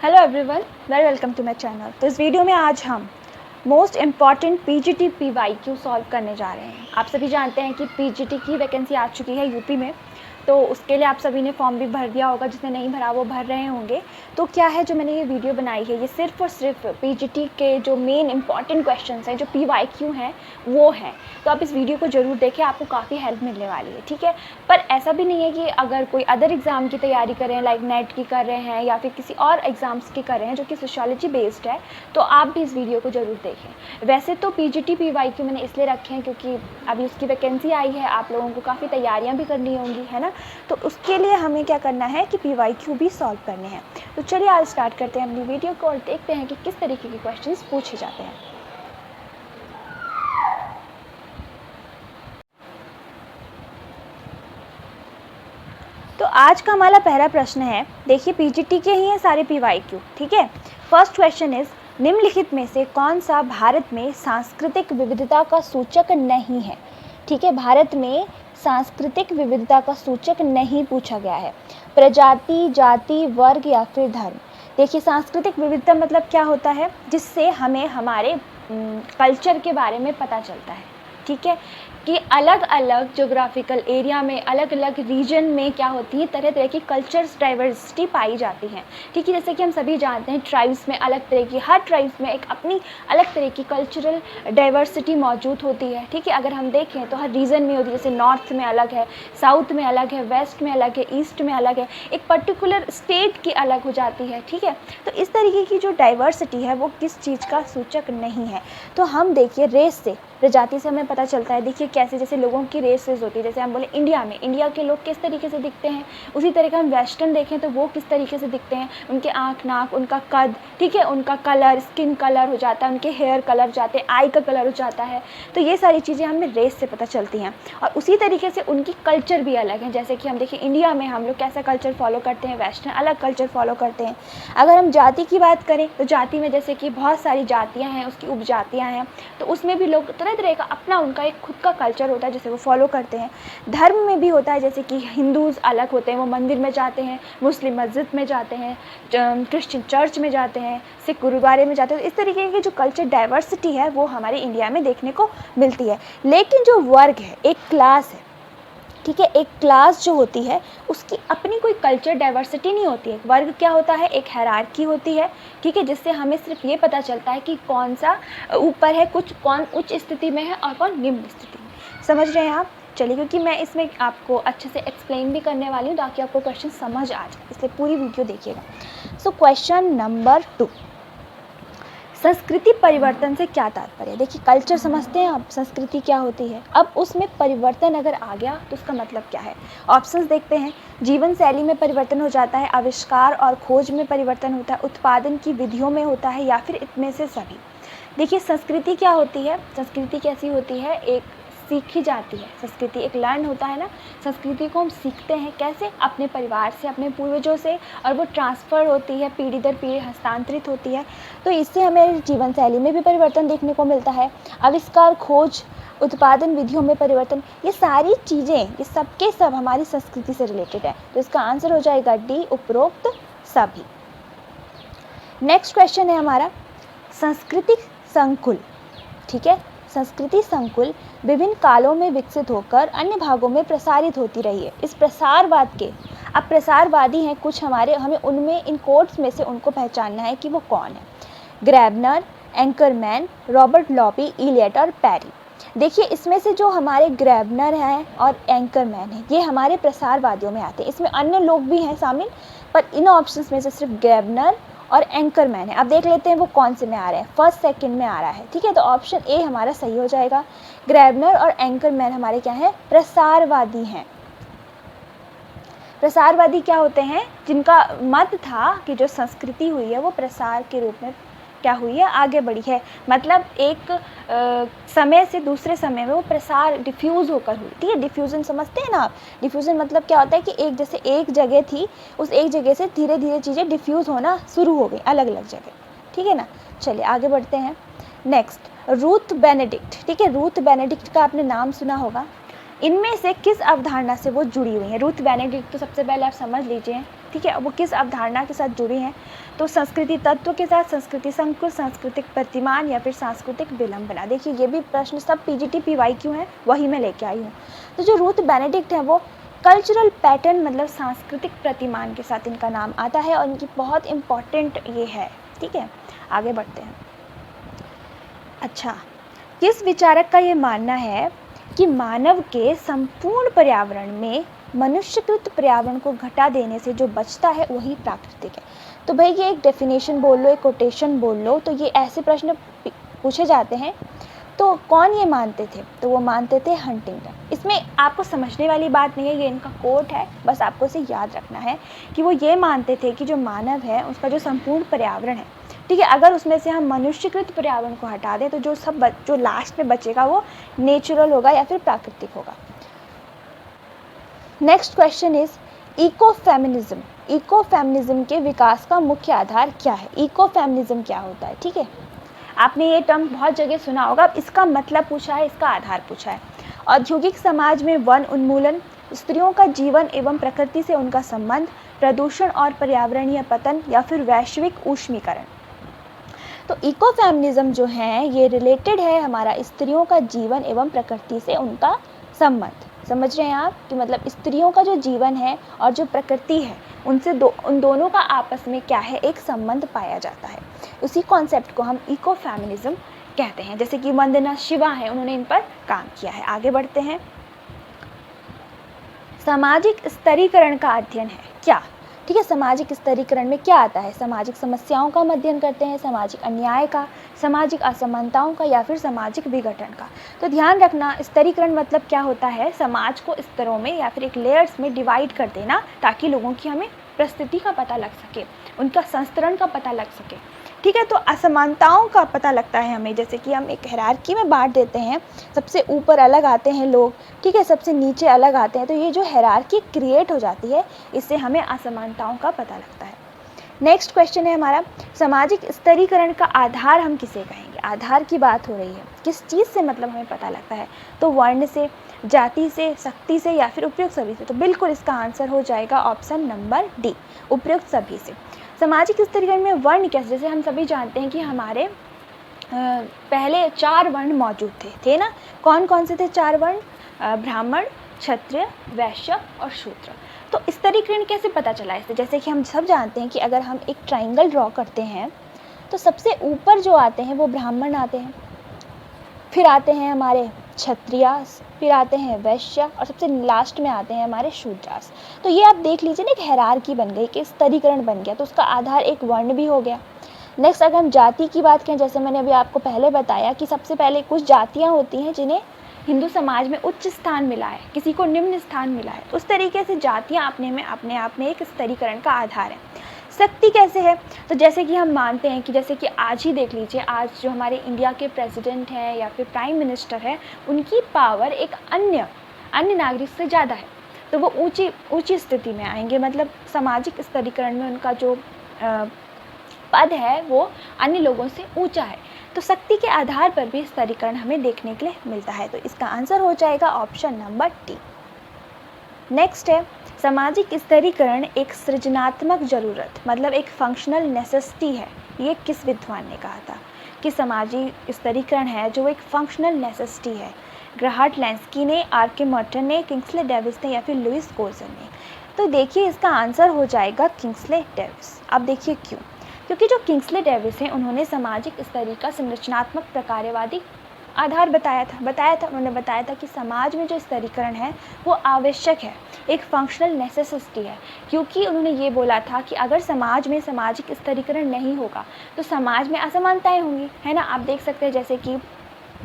Hello everyone, very welcome to my channel. तो इस video में आज हम most important PGT PYQ solve करने जा रहे हैं। आप सभी जानते हैं कि पीजीटी की वैकेंसी आ चुकी है यूपी में, तो उसके लिए आप सभी ने फॉर्म भी भर दिया होगा। जिसने नहीं भरा वो भर रहे होंगे। तो क्या है, जो मैंने ये वीडियो बनाई है ये सिर्फ और सिर्फ पीजीटी के जो मेन इंपॉर्टेंट क्वेश्चंस हैं, जो पीवाईक्यू हैं, वो हैं। तो आप इस वीडियो को ज़रूर देखें, आपको काफ़ी हेल्प मिलने वाली है, ठीक है। पर ऐसा भी नहीं है कि अगर कोई अदर एग्ज़ाम की तैयारी कर रहे हैं, लाइक नेट की कर रहे हैं या फिर किसी और एग्ज़ाम्स की कर रहे हैं जो कि सोशियोलॉजी बेस्ड है, तो आप भी इस वीडियो को ज़रूर देखें। वैसे तो पीजीटी पीवाईक्यू मैंने इसलिए रखे हैं क्योंकि अभी उसकी वैकेंसी आई है, आप लोगों को काफ़ी तैयारियाँ भी करनी होंगी, है ना। तो उसके लिए हमें क्या करना है कि पीवाईक्यू भी सॉल्व करने हैं। तो चलिए आज स्टार्ट करते हैं अपनी वीडियो को और देखते हैं कि किस तरीके के क्वेश्चंस पूछे जाते हैं। तो आज का हमारा पहला प्रश्न है, देखिए पीजीटी के ही हैं सारे पीवाईक्यू, ठीक है। फर्स्ट क्वेश्चन इज, निम्नलिखित में से कौन सा भारत में सांस्कृतिक विविधता का सूचक नहीं है। ठीक है, भारत में सांस्कृतिक विविधता का सूचक नहीं पूछा गया है। प्रजाति, जाति, वर्ग या फिर धर्म। देखिए सांस्कृतिक विविधता मतलब क्या होता है, जिससे हमें हमारे कल्चर के बारे में पता चलता है, ठीक है, कि अलग अलग जोग्राफिकल एरिया में, अलग अलग रीजन में क्या होती है, तरह तरह की कल्चर्स डाइवर्सिटी पाई जाती है, ठीक है। जैसे कि हम सभी जानते हैं ट्राइब्स में अलग तरह की, हर ट्राइब्स में एक अपनी अलग तरह की कल्चरल डाइवर्सिटी मौजूद होती है, ठीक है। अगर हम देखें तो हर रीजन में होती है, जैसे नॉर्थ में अलग है, साउथ में अलग है, वेस्ट में अलग है, ईस्ट में अलग है, एक पर्टिकुलर स्टेट की अलग हो जाती है, ठीक है। तो इस तरीके की जो डाइवर्सिटी है वो किस चीज़ का सूचक नहीं है। तो हम देखिए रेस से, प्रजाति से हमें पता चलता है। देखिए कैसे, जैसे लोगों की रेसेस होती है, जैसे हम बोले इंडिया में इंडिया के लोग किस तरीके से दिखते हैं, उसी तरीके हम वेस्टर्न देखें तो वो किस तरीके से दिखते हैं, उनके आँख, नाक, उनका कद, ठीक है, उनका कलर, स्किन कलर हो जाता है, उनके हेयर कलर जाते हैं, आई का कलर हो जाता है। तो ये सारी चीज़ें हमें रेस से पता चलती हैं। और उसी तरीके से उनकी कल्चर भी अलग है। जैसे कि हम देखिए इंडिया में हम लोग कैसा कल्चर फॉलो करते हैं, वेस्टर्न अलग कल्चर फॉलो करते हैं। अगर हम जाति की बात करें तो जाति में जैसे कि बहुत सारी जातियाँ हैं, उसकी उपजातियाँ हैं, तो उसमें भी लोग तरह तरह का अपना उनका एक खुद का कल्चर होता है जिसे वो फॉलो करते हैं। धर्म में भी होता है, जैसे कि हिंदूज़ अलग होते हैं, वो मंदिर में जाते हैं, मुस्लिम मस्जिद में जाते हैं, क्रिश्चियन चर्च में जाते हैं, सिख गुरुद्वारे में जाते हैं। इस तरीके की जो कल्चर डाइवर्सिटी है वो हमारे इंडिया में देखने को मिलती है। लेकिन जो वर्ग है, एक क्लास है, ठीक है, एक क्लास जो होती है उसकी अपनी कोई कल्चर डाइवर्सिटी नहीं होती है। वर्ग क्या होता है, एक हायरार्की होती है, ठीक है, जिससे हमें सिर्फ ये पता चलता है कि कौन सा ऊपर है, कौन उच्च स्थिति में है और कौन निम्न स्थिति में। समझ रहे हैं आप। चलिए, क्योंकि मैं इसमें आपको अच्छे से एक्सप्लेन भी करने वाली हूँ ताकि आपको क्वेश्चन समझ आ जाए, इसलिए पूरी वीडियो देखिएगा। सो क्वेश्चन नंबर 2, संस्कृति परिवर्तन से क्या तात्पर्य है। देखिए कल्चर समझते हैं आप, संस्कृति क्या होती है। अब उसमें परिवर्तन अगर आ गया तो उसका मतलब क्या है। ऑप्शंस देखते हैं। जीवन शैली में परिवर्तन हो जाता है, आविष्कार और खोज में परिवर्तन होता है, उत्पादन की विधियों में होता है, या फिर इनमें से सभी। देखिए संस्कृति क्या होती है, संस्कृति कैसी होती है, एक सीखी जाती है संस्कृति, एक लर्न होता है ना। संस्कृति को हम सीखते हैं कैसे, अपने परिवार से, अपने पूर्वजों से, और वो ट्रांसफ़र होती है, पीढ़ी दर पीढ़ी हस्तांतरित होती है। तो इससे हमें जीवन शैली में भी परिवर्तन देखने को मिलता है। आविष्कार, खोज, उत्पादन विधियों में परिवर्तन, ये सारी चीज़ें, ये सब के सब हमारी संस्कृति से रिलेटेड है। तो इसका आंसर हो जाएगा डी, उपरोक्त सभी। नेक्स्ट क्वेश्चन है हमारा, सांस्कृतिक संकुल, ठीक है। संस्कृति संकुल विभिन्न कालों में विकसित होकर अन्य भागों में प्रसारित होती रही है। इस प्रसारवाद के, अब प्रसारवादी हैं कुछ हमारे, हमें उनमें इन कोट्स में से उनको पहचानना है कि वो कौन है। ग्रैबनर, एंकरमैन, रॉबर्ट लॉपी, इलियट और पैरी। देखिए इसमें से जो हमारे ग्रैबनर हैं और एंकरमैन हैं, ये हमारे प्रसारवादियों में आते हैं। इसमें अन्य लोग भी हैं शामिल, पर इन ऑप्शंस में से सिर्फ ग्रैबनर और एंकरमैन है। अब देख लेते हैं वो कौन से में आ रहे हैं, फर्स्ट सेकंड में आ रहा है, ठीक है। तो ऑप्शन ए हमारा सही हो जाएगा। ग्रैबनर और एंकरमैन हमारे क्या हैं, प्रसारवादी हैं। प्रसारवादी क्या होते हैं, जिनका मत था कि जो संस्कृति हुई है वो प्रसार के रूप में क्या हुई है, आगे बढ़ी है। मतलब एक समय से दूसरे समय में वो प्रसार डिफ्यूज़ होकर हुई, ठीक है। डिफ्यूज़न समझते हैं ना आप। डिफ्यूज़न मतलब क्या होता है कि एक, जैसे एक जगह थी, उस एक जगह से धीरे धीरे चीज़ें डिफ्यूज़ होना शुरू हो गई अलग अलग जगह, ठीक है ना। चलिए आगे बढ़ते हैं। नेक्स्ट, रूथ बेनेडिक्ट, ठीक है। रूथ बेनेडिक्ट का आपने नाम सुना होगा। इनमें से किस अवधारणा से वो जुड़ी हुई हैं? रूथ बेनेडिक्ट तो सबसे पहले आप समझ लीजिए, ठीक है, वो किस अवधारणा के साथ जुड़ी हैं? तो संस्कृति तत्व के साथ, संस्कृति संकुल, सांस्कृतिक प्रतिमान या फिर सांस्कृतिक विलंबना। देखिए ये भी प्रश्न सब पीजीटी पीवाईक्यू हैं, वही मैं लेके आई हूँ। तो जो रूथ बेनेडिक्ट है वो कल्चरल पैटर्न मतलब सांस्कृतिक प्रतिमान के साथ इनका नाम आता है और इनकी बहुत इम्पॉर्टेंट ये है, ठीक है। आगे बढ़ते हैं। अच्छा, किस विचारक का ये मानना है कि मानव के संपूर्ण पर्यावरण में मनुष्यकृत पर्यावरण को घटा देने से जो बचता है वही प्राकृतिक है? तो भाई ये एक डेफिनेशन बोल लो, एक कोटेशन बोल लो, तो ये ऐसे प्रश्न पूछे जाते हैं। तो कौन ये मानते थे? तो वो मानते थे हंटिंगटन। इसमें आपको समझने वाली बात नहीं है, ये इनका कोट है, बस आपको इसे याद रखना है कि वो ये मानते थे कि जो मानव है उसका जो संपूर्ण पर्यावरण है, ठीक है, अगर उसमें से हम मनुष्यकृत पर्यावरण को हटा दें तो जो लास्ट में बचेगा वो नेचुरल होगा या फिर प्राकृतिक होगा। Next question is ecofeminism. Ecofeminism के विकास का मुख्य आधार क्या है? इकोफेमिनिज्म क्या होता है? ठीक है, आपने ये टर्म बहुत जगह सुना होगा। अब इसका मतलब पूछा है, इसका आधार पूछा है। औद्योगिक समाज में वन उन्मूलन, स्त्रियों का जीवन एवं प्रकृति से उनका संबंध, प्रदूषण और पर्यावरणीय पतन या फिर वैश्विक ऊष्मीकरण। तो इकोफेमिनिज्म जो है ये रिलेटेड है हमारा स्त्रियों का जीवन एवं प्रकृति से उनका संबंध। समझ रहे हैं आप कि मतलब स्त्रियों का जो जीवन है और जो प्रकृति है उनसे उन दोनों का आपस में क्या है, एक संबंध पाया जाता है। उसी कॉन्सेप्ट को हम इकोफेमिनिज्म कहते हैं। जैसे कि वंदना शिवा है, उन्होंने इन पर काम किया है। आगे बढ़ते हैं। सामाजिक स्तरीकरण का अध्ययन है क्या? ठीक है, सामाजिक स्तरीकरण में क्या आता है? सामाजिक समस्याओं का अध्ययन करते हैं, सामाजिक अन्याय का, सामाजिक असमानताओं का या फिर सामाजिक विघटन का। तो ध्यान रखना, स्तरीकरण मतलब क्या होता है? समाज को स्तरों में या फिर एक लेयर्स में डिवाइड कर देना ताकि लोगों की हमें परिस्थिति का पता लग सके, उनका संस्तरण का पता लग सके। ठीक है, तो असमानताओं का पता लगता है हमें, जैसे कि हम एक हायरार्की में बांट देते हैं, सबसे ऊपर अलग आते हैं लोग, ठीक है, सबसे नीचे अलग आते हैं, तो ये जो हायरार्की क्रिएट हो जाती है इससे हमें असमानताओं का पता लगता है। नेक्स्ट क्वेश्चन है हमारा, सामाजिक स्तरीकरण का आधार हम किसे कहेंगे? आधार की बात हो रही है, किस चीज़ से मतलब हमें पता लगता है? तो वर्ण से, जाति से, शक्ति से या फिर उपयुक्त सभी से। तो बिल्कुल इसका आंसर हो जाएगा ऑप्शन नंबर डी, उपयुक्त सभी से। सामाजिक स्तरीकरण में वर्ण कैसे? जैसे हम सभी जानते हैं कि हमारे पहले 4 वर्ण मौजूद थे ना? कौन कौन से थे 4 वर्ण? ब्राह्मण, क्षत्रिय, वैश्य और शूद्र। तो स्तरीकरण कैसे पता चला इससे? जैसे कि हम सब जानते हैं कि अगर हम एक ट्राइंगल ड्रॉ करते हैं तो सबसे ऊपर जो आते हैं वो ब्राह्मण आते हैं, फिर आते हैं हमारे क्षत्रियास, फिर आते हैं वैश्य और सबसे लास्ट में आते हैं हमारे शूद्रास। तो ये आप देख लीजिए ना, एक हायरार्की बन गई, कि स्तरीकरण बन गया, तो उसका आधार एक वर्ण भी हो गया। नेक्स्ट अगर हम जाति की बात करें, जैसे मैंने अभी आपको पहले बताया कि सबसे पहले कुछ जातियाँ होती हैं जिन्हें हिंदू समाज में उच्च स्थान मिला है, किसी को निम्न स्थान मिला है। उस तरीके से जातियाँ अपने आप में एक स्तरीकरण का आधार है। शक्ति कैसे है? तो जैसे कि हम मानते हैं कि जैसे कि आज ही देख लीजिए, आज जो हमारे इंडिया के प्रेसिडेंट हैं या फिर प्राइम मिनिस्टर है, उनकी पावर एक अन्य नागरिक से ज़्यादा है, तो वो ऊंची स्थिति में आएंगे, मतलब सामाजिक स्तरीकरण में उनका जो पद है वो अन्य लोगों से ऊंचा है। तो शक्ति के आधार पर भी स्तरीकरण हमें देखने के लिए मिलता है। तो इसका आंसर हो जाएगा ऑप्शन नंबर डी। नेक्स्ट है, सामाजिक स्तरीकरण एक सृजनात्मक ज़रूरत मतलब एक फंक्शनल नेसेसिटी है। ये किस विद्वान ने कहा था कि सामाजिक स्तरीकरण है जो एक फंक्शनल नेसेसिटी है? ग्राहट लैंस्की ने, आर.के. मर्टन ने, किंग्सले डेविस ने या फिर लुइस कोल्सन ने? तो देखिए इसका आंसर हो जाएगा किंग्सले डेविस। अब देखिए क्यों? क्योंकि जो किंग्सले डेविस हैं उन्होंने सामाजिक स्तरीकरण का संरचनात्मक प्रकारवादी आधार बताया था। उन्होंने बताया था कि समाज में जो स्तरीकरण है वो आवश्यक है, एक फंक्शनल नेसेसिटी है, क्योंकि उन्होंने ये बोला था कि अगर समाज में सामाजिक स्तरीकरण नहीं होगा तो समाज में असमानताएं होंगी, है ना? आप देख सकते हैं जैसे कि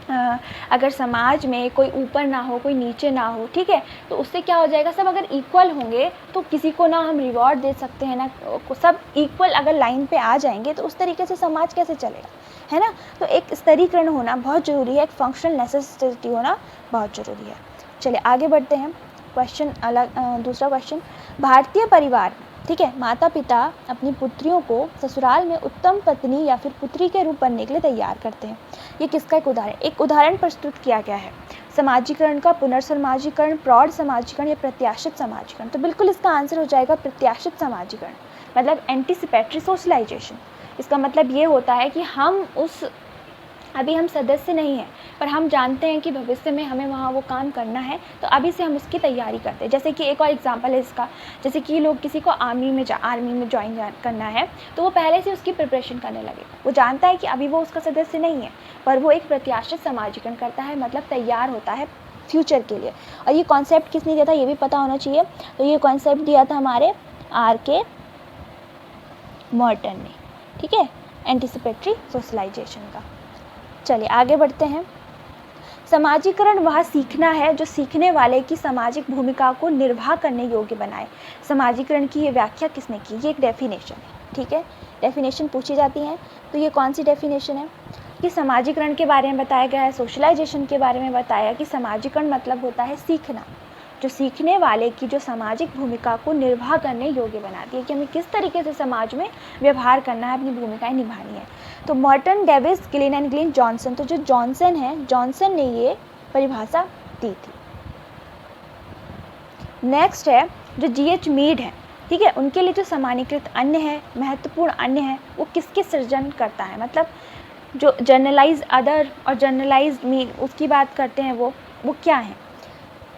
अगर समाज में कोई ऊपर ना हो, कोई नीचे ना हो, ठीक है, तो उससे क्या हो जाएगा, सब अगर इक्वल होंगे तो किसी को ना हम रिवॉर्ड दे सकते हैं, ना सब इक्वल अगर लाइन पे आ जाएंगे तो उस तरीके से समाज कैसे चलेगा, है ना? तो एक स्तरीकरण होना बहुत ज़रूरी है, एक फंक्शनल नेसेसिटी होना बहुत ज़रूरी है। चलिए आगे बढ़ते हैं। क्वेश्चन दूसरा क्वेश्चन, भारतीय परिवार, ठीक है, माता पिता अपनी पुत्रियों को ससुराल में उत्तम पत्नी या फिर पुत्री के रूप बनने के लिए तैयार करते हैं। ये किसका एक उदाहरण प्रस्तुत किया गया है? समाजीकरण का पुनर्समाजीकरण, प्रौढ़ समाजीकरण या प्रत्याशित समाजीकरण? तो बिल्कुल इसका आंसर हो जाएगा प्रत्याशित समाजीकरण, मतलब एंटीसिपेटरी सोशलाइजेशन। इसका मतलब ये होता है कि अभी हम सदस्य नहीं हैं, पर हम जानते हैं कि भविष्य में हमें वहाँ वो काम करना है, तो अभी से हम उसकी तैयारी करते हैं। जैसे कि एक और एग्जांपल है इसका, जैसे कि लोग किसी को आर्मी में ज्वाइन करना है, तो वो पहले से उसकी प्रिपरेशन करने लगे। वो जानता है कि अभी वो उसका सदस्य नहीं है, पर वो एक प्रत्याशित समाजीकरण करता है, मतलब तैयार होता है फ्यूचर के लिए। और ये कॉन्सेप्ट किसने दिया था ये भी पता होना चाहिए। तो ये कॉन्सेप्ट दिया था हमारे R.K. मॉर्टन ने, ठीक है, एंटीसिपेटरी सोशलाइजेशन का। चलिए आगे बढ़ते हैं। समाजीकरण वह सीखना है जो सीखने वाले की सामाजिक भूमिका को निर्वाह करने योग्य बनाए। समाजीकरण की ये व्याख्या किसने की? ये एक डेफिनेशन है, ठीक है, डेफिनेशन पूछी जाती है। तो ये कौन सी डेफिनेशन है कि समाजीकरण के बारे में बताया गया है, सोशलाइजेशन के बारे में बताया कि समाजीकरण मतलब होता है सीखना, जो सीखने वाले की जो सामाजिक भूमिका को निर्वाह करने योग्य बनाती है, कि हमें किस तरीके से समाज में व्यवहार करना है, अपनी भूमिकाएं निभानी है। तो Morton, Davis, Gillin and Gillin, Johnson, तो जो जॉनसन है, जॉनसन ने ये परिभाषा दी थी। नेक्स्ट है जो G.H. मीड है, ठीक है, उनके लिए जो सामान्यीकृत अन्य है, महत्वपूर्ण अन्य है, वो किसके सृजन करता है, मतलब जो जनरलाइज अदर और जनरलाइज मी उसकी बात करते हैं, वो क्या है?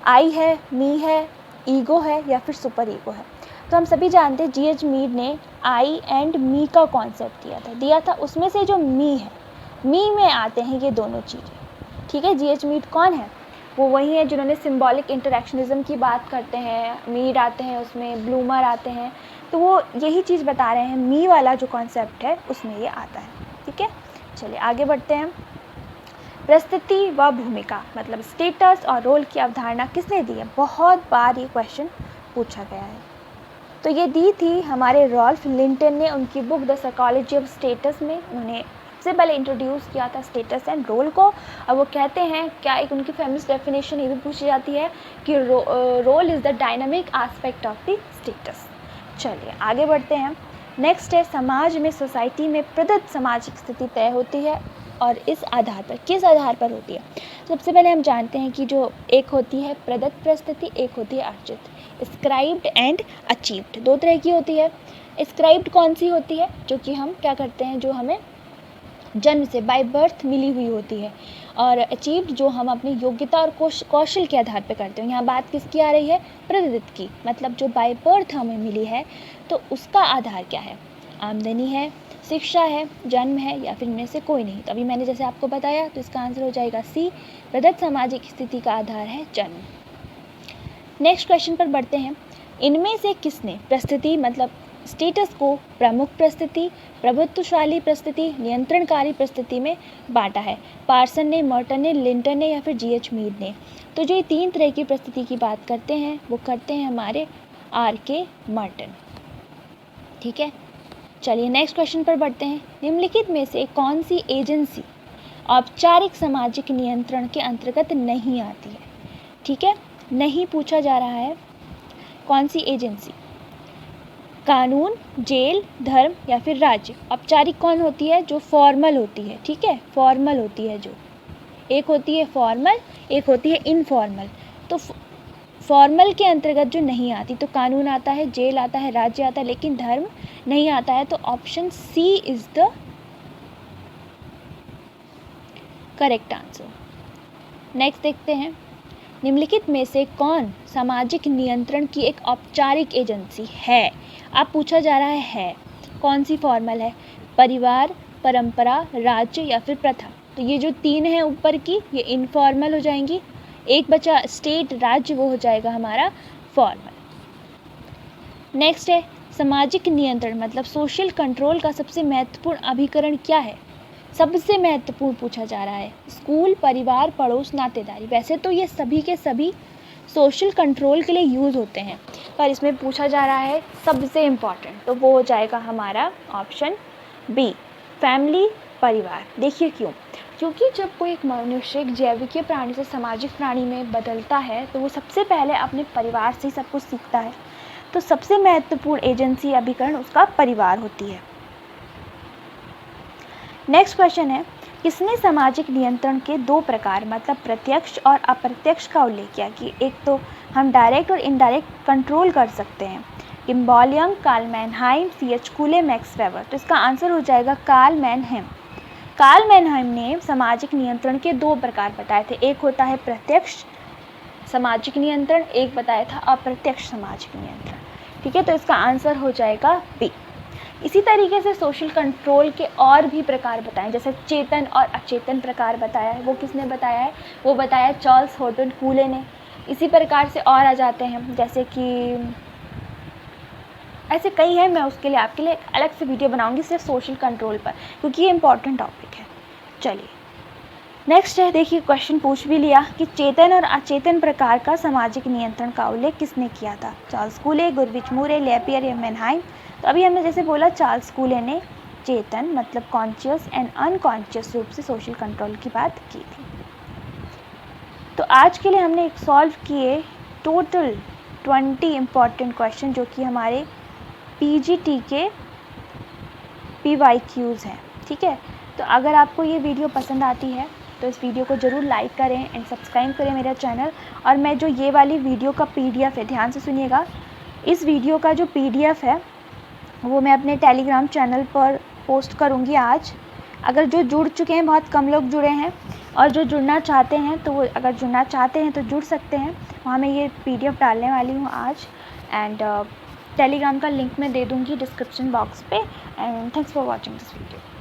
आई है, मी है, ईगो है या फिर सुपर ईगो है? तो हम सभी जानते हैं G.H. मीड ने आई एंड मी का कॉन्सेप्ट दिया था। उसमें से जो मी है, मी में आते हैं ये दोनों चीज़ें, ठीक है। G.H. मीड कौन है? वो वही है जिन्होंने सिंबॉलिक इंटरेक्शनिज्म की बात करते हैं। मीड आते हैं उसमें, ब्लूमर आते हैं, तो वो यही चीज़ बता रहे हैं, मी वाला जो कॉन्सेप्ट है उसमें ये आता है, ठीक है। चलिए आगे बढ़ते हैं। परिस्थिति व भूमिका, मतलब स्टेटस और रोल की अवधारणा किसने दी है? बहुत बार ये क्वेश्चन पूछा गया है। तो ये दी थी हमारे रॉल्फ लिंटन ने उनकी book the psychology of status में। उन्होंने सबसे पहले इंट्रोड्यूस किया था स्टेटस एंड रोल को। और वो कहते हैं, क्या एक उनकी फेमस डेफिनेशन ये भी पूछी जाती है कि role is the dynamic aspect of the status. चलिए आगे बढ़ते हैं। नेक्स्ट है, समाज में, सोसाइटी में प्रदत्त सामाजिक स्थिति तय होती है और इस आधार पर, किस आधार पर होती है? सबसे पहले हम जानते हैं कि जो एक होती है प्रदत्त परिस्थिति, एक होती है अर्जित, स्क्राइब्ड एंड अचीव्ड। दो तरह की होती है। स्क्राइब्ड कौन सी होती है? जो कि हम क्या करते हैं, जो हमें जन्म से बाय बर्थ मिली हुई होती है, और अचीव्ड जो हम अपनी योग्यता और कौशल के आधार पर करते हैं। यहाँ बात किसकी आ रही है? प्रदत्त की, मतलब जो बाय बर्थ हमें मिली है, तो उसका आधार क्या है? आमदनी है, शिक्षा है, जन्म है, या फिर इनमें से कोई नहीं। तो अभी मैंने जैसे आपको बताया, तो इसका आंसर हो जाएगा सी, प्रदत्त सामाजिक स्थिति का आधार है जन्म। नेक्स्ट क्वेश्चन पर बढ़ते हैं। इनमें से किसने परिस्थिति मतलब स्टेटस को प्रमुख परिस्थिति, प्रभुत्वशाली परिस्थिति, नियंत्रणकारी परिस्थिति में बांटा है? पार्सन ने, मॉर्टन ने, लिंटन ने या फिर G.H. मीड ने? तो जो ये तीन तरह की परिस्थिति की बात करते हैं, वो करते हैं हमारे R.K. मॉर्टन, ठीक है। चलिए नेक्स्ट क्वेश्चन पर बढ़ते हैं। निम्नलिखित में से कौन सी एजेंसी औपचारिक सामाजिक नियंत्रण के अंतर्गत नहीं आती है? ठीक है, नहीं पूछा जा रहा है कौन सी एजेंसी। कानून, जेल, धर्म या फिर राज्य। औपचारिक कौन होती है? जो फॉर्मल होती है, ठीक है, फॉर्मल होती है जो। एक होती है फॉर्मल, एक होती है इनफॉर्मल। तो फॉर्मल के अंतर्गत जो नहीं आती, तो कानून आता है, जेल आता है, राज्य आता है, लेकिन धर्म नहीं आता है। तो option C is the correct answer. Next देखते हैं। निम्नलिखित में से कौन सामाजिक नियंत्रण की एक औपचारिक एजेंसी है? आप पूछा जा रहा है कौन सी फॉर्मल है? परिवार, परंपरा, राज्य या फिर प्रथा। तो ये जो तीन है ऊपर की, ये इनफॉर्मल हो जाएंगी। एक बचा स्टेट, राज्य, वो हो जाएगा हमारा फॉर्मल। नेक्स्ट है, सामाजिक नियंत्रण मतलब सोशल कंट्रोल का सबसे महत्वपूर्ण अभिकरण क्या है? सबसे महत्वपूर्ण पूछा जा रहा है। स्कूल, परिवार, पड़ोस, नातेदारी। वैसे तो ये सभी के सभी सोशल कंट्रोल के लिए यूज़ होते हैं, पर इसमें पूछा जा रहा है सबसे इम्पॉर्टेंट, तो वो हो जाएगा हमारा ऑप्शन बी, फैमिली, परिवार। देखिए क्यों? क्योंकि जब कोई एक मनुष्य एक जैविकीय प्राणी से सामाजिक प्राणी में बदलता है, तो वो सबसे पहले अपने परिवार से ही सब कुछ सीखता है। तो सबसे महत्वपूर्ण एजेंसी अभिकरण उसका परिवार होती है। नेक्स्ट क्वेश्चन है, किसने सामाजिक नियंत्रण के दो प्रकार मतलब प्रत्यक्ष और अप्रत्यक्ष का उल्लेख किया कि एक तो हम डायरेक्ट और इनडायरेक्ट कंट्रोल कर सकते हैं? Kimball Young, Karl Mannheim, C.H. Cooley, Max Weber. तो इसका आंसर हो जाएगा कार्ल मैनहाइम। कार्ल मैनहाइम ने सामाजिक नियंत्रण के दो प्रकार बताए थे, एक होता है प्रत्यक्ष सामाजिक नियंत्रण, एक बताया था अप्रत्यक्ष सामाजिक नियंत्रण। ठीक है, तो इसका आंसर हो जाएगा बी। इसी तरीके से सोशल कंट्रोल के और भी प्रकार बताएं, जैसे चेतन और अचेतन प्रकार बताया है, वो किसने बताया है? वो बताया चार्ल्स हॉर्टन कूले ने। इसी प्रकार से और आ जाते हैं, जैसे कि ऐसे कई हैं, मैं उसके लिए आपके लिए एक अलग से वीडियो बनाऊंगी सिर्फ सोशल कंट्रोल पर, क्योंकि ये इंपॉर्टेंट टॉपिक है। चलिए नेक्स्ट है, देखिए क्वेश्चन पूछ भी लिया कि चेतन और अचेतन प्रकार का सामाजिक नियंत्रण का उल्लेख किसने किया था? चार्ल्स कूले, गुरविच मूरे, लेपियर या मैनहाइम। तो अभी हमने जैसे बोला चार्ल्स कूले ने चेतन मतलब कॉन्शियस एंड अनकॉन्शियस रूप से सोशल कंट्रोल की बात की थी। तो आज के लिए हमने एक सॉल्व किए टोटल 20 इम्पॉर्टेंट क्वेश्चन जो कि हमारे PGT के PYQs हैं। ठीक है, तो अगर आपको ये वीडियो पसंद आती है तो इस वीडियो को ज़रूर लाइक करें एंड सब्सक्राइब करें मेरा चैनल। और मैं जो ये वाली वीडियो का PDF है, ध्यान से सुनिएगा, इस वीडियो का जो PDF है वो मैं अपने टेलीग्राम चैनल पर पोस्ट करूँगी आज। अगर जो जुड़ चुके हैं, बहुत कम लोग जुड़े हैं, और जो जुड़ना चाहते हैं तो वो अगर जुड़ना चाहते हैं तो जुड़ सकते हैं। वहाँ मैं ये PDF डालने वाली हूँ आज, एंड टेलीग्राम का लिंक मैं दे दूँगी डिस्क्रिप्शन बॉक्स पे। And thanks for watching this video.